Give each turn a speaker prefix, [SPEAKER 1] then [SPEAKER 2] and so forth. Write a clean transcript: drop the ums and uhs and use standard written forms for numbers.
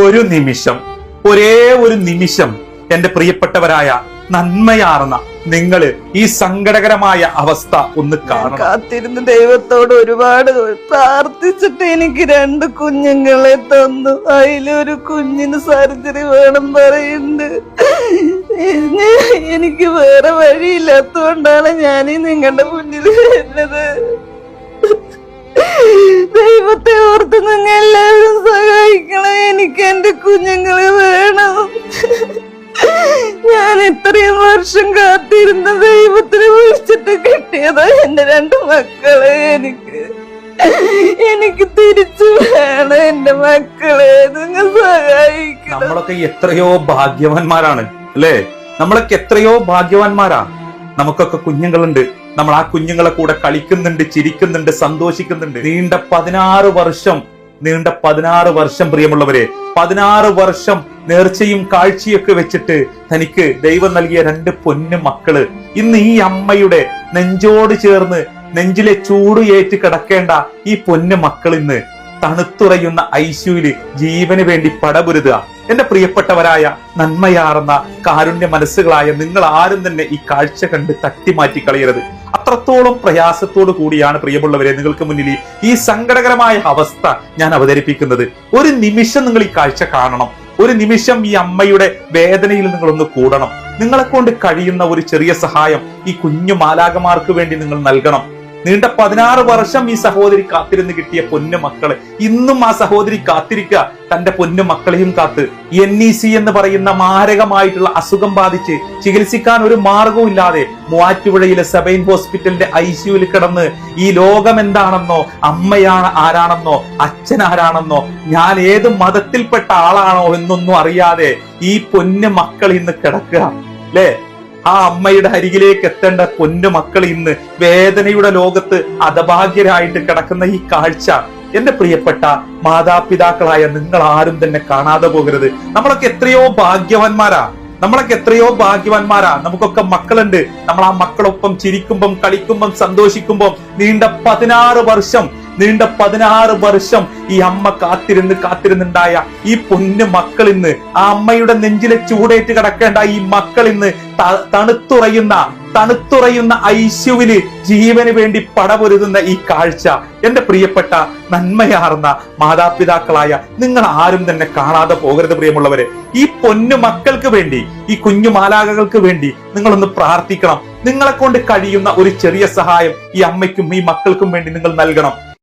[SPEAKER 1] ഒരു നിമിഷം, ഒരേ ഒരു നിമിഷം എന്റെ പ്രിയപ്പെട്ടവരായ നന്മയാർന്ന നിങ്ങള് ഈ സങ്കടകരമായ അവസ്ഥ ഒന്ന് കാണണം.
[SPEAKER 2] കാത്തിരുന്ന് ദൈവത്തോട് ഒരുപാട് പ്രാർത്ഥിച്ചിട്ട് എനിക്ക് 2 കുഞ്ഞുങ്ങളെ തന്നു. അതിലൊരു കുഞ്ഞിന് സർജറി വേണം പറയുന്നുണ്ട്. എനിക്ക് വേറെ വഴിയില്ലാത്തതുകൊണ്ടാണ് ഞാൻ നിങ്ങളുടെ മുന്നിൽ വരുന്നത്. ദൈവത്തെ ഓർത്ത് നിങ്ങൾ എല്ലാവരും സഹായിക്കണം. എനിക്ക് എന്റെ കുഞ്ഞുങ്ങളെ വേണം. ഞാൻ ഇത്രയും വർഷം കാത്തിരുന്ന ദൈവത്തിന് വിളിച്ചിട്ട് കിട്ടിയതാ എന്റെ 2 മക്കളെ. എനിക്ക് തിരിച്ചു വേണം എന്റെ മക്കളെ. നിങ്ങൾ സഹായിക്കണം.
[SPEAKER 1] നമ്മളൊക്കെ എത്രയോ ഭാഗ്യവാന്മാരാണ് അല്ലേ? നമ്മളൊക്കെ എത്രയോ ഭാഗ്യവാന്മാരാ. നമുക്കൊക്കെ കുഞ്ഞുങ്ങളുണ്ട്. നമ്മൾ ആ കുഞ്ഞുങ്ങളെ കൂടെ കളിക്കുന്നുണ്ട്, ചിരിക്കുന്നുണ്ട്, സന്തോഷിക്കുന്നുണ്ട്. നീണ്ട 16 വർഷം പ്രിയമുള്ളവരെ, 16 വർഷം നേർച്ചയും കാഴ്ചയൊക്കെ വെച്ചിട്ട് തനിക്ക് ദൈവം നൽകിയ 2 പൊന്നു മക്കള് ഇന്ന് ഈ അമ്മയുടെ നെഞ്ചോട് ചേർന്ന് നെഞ്ചിലെ ചൂട് ഏറ്റ് കിടക്കേണ്ട ഈ പൊന്നു മക്കൾ ഇന്ന് തണുത്തുറയുന്ന ഐസിയുവില് ജീവന് വേണ്ടി പടപുരുതുക. എന്റെ പ്രിയപ്പെട്ടവരായ നന്മയാർന്ന കാരുണ്യ മനസ്സുകളായ നിങ്ങൾ ആരും തന്നെ ഈ കാഴ്ച കണ്ട് തട്ടിമാറ്റി കളയരുത്. അത്രത്തോളം പ്രയാസത്തോടു കൂടിയാണ് പ്രിയമുള്ളവരെ നിങ്ങൾക്ക് മുന്നിൽ ഈ സങ്കടകരമായ അവസ്ഥ ഞാൻ അവതരിപ്പിക്കുന്നത്. ഒരു നിമിഷം നിങ്ങൾ ഈ കാഴ്ച കാണണം. ഒരു നിമിഷം ഈ അമ്മയുടെ വേദനയിൽ നിങ്ങളൊന്ന് കൂടണം. നിങ്ങളെ കൊണ്ട് കഴിയുന്ന ഒരു ചെറിയ സഹായം ഈ കുഞ്ഞു മാലാകമാർക്ക് വേണ്ടി നിങ്ങൾ നൽകണം. നീണ്ട 16 വർഷം ഈ സഹോദരി കാത്തിരുന്ന് കിട്ടിയ പൊന്നു മക്കളെ ഇന്നും ആ സഹോദരി കാത്തിരിക്കുക, തന്റെ പൊന്നു മക്കളെയും കാത്ത്. NEC എന്ന് പറയുന്ന മാരകമായിട്ടുള്ള അസുഖം ബാധിച്ച് ചികിത്സിക്കാൻ ഒരു മാർഗവും ഇല്ലാതെ മൂവാറ്റുപുഴയിലെ സബൈൻ ഹോസ്പിറ്റലിന്റെ ICUവിൽ കിടന്ന് ഈ ലോകം എന്താണെന്നോ, അമ്മയാണ് ആരാണെന്നോ, അച്ഛൻ ആരാണെന്നോ, ഞാൻ ഏത് മതത്തിൽപ്പെട്ട ആളാണോ എന്നൊന്നും അറിയാതെ ഈ പൊന്നു മക്കൾ ഇന്ന് കിടക്കുക അല്ലേ? ആ അമ്മയുടെ അരികിലേക്ക് എത്തേണ്ട പൊന്നു മക്കൾ ഇന്ന് വേദനയുടെ ലോകത്ത് അധഭാഗ്യരായിട്ട് കിടക്കുന്ന ഈ കാഴ്ച എന്റെ പ്രിയപ്പെട്ട മാതാപിതാക്കളായ നിങ്ങൾ ആരും തന്നെ കാണാതെ പോകരുത്. നമ്മളൊക്കെ എത്രയോ ഭാഗ്യവാന്മാരാ. നമുക്കൊക്കെ മക്കളുണ്ട്. നമ്മൾ ആ മക്കളൊപ്പം ചിരിക്കുമ്പം, കളിക്കുമ്പം, സന്തോഷിക്കുമ്പം നീണ്ട 16 വർഷം ഈ അമ്മ കാത്തിരുന്നുണ്ടായ ഈ പൊന്നു മക്കൾ ഇന്ന് ആ അമ്മയുടെ നെഞ്ചിലെ ചൂടേറ്റ് കിടക്കേണ്ട ഈ മക്കൾ ഇന്ന് തണുത്തുറയുന്ന ഐസിയുവില് ജീവന് വേണ്ടി പടപൊരുതുന്ന ഈ കാഴ്ച എന്റെ പ്രിയപ്പെട്ട നന്മയാർന്ന മാതാപിതാക്കളായ നിങ്ങൾ ആരും തന്നെ കാണാതെ പോകരുത് പ്രിയമുള്ളവരെ. ഈ പൊന്നു മക്കൾക്ക് വേണ്ടി, ഈ കുഞ്ഞു മാലാകകൾക്ക് വേണ്ടി നിങ്ങളൊന്ന് പ്രാർത്ഥിക്കണം. നിങ്ങളെ കൊണ്ട് കഴിയുന്ന ഒരു ചെറിയ സഹായം ഈ അമ്മയ്ക്കും ഈ മക്കൾക്കും വേണ്ടി നിങ്ങൾ നൽകണം.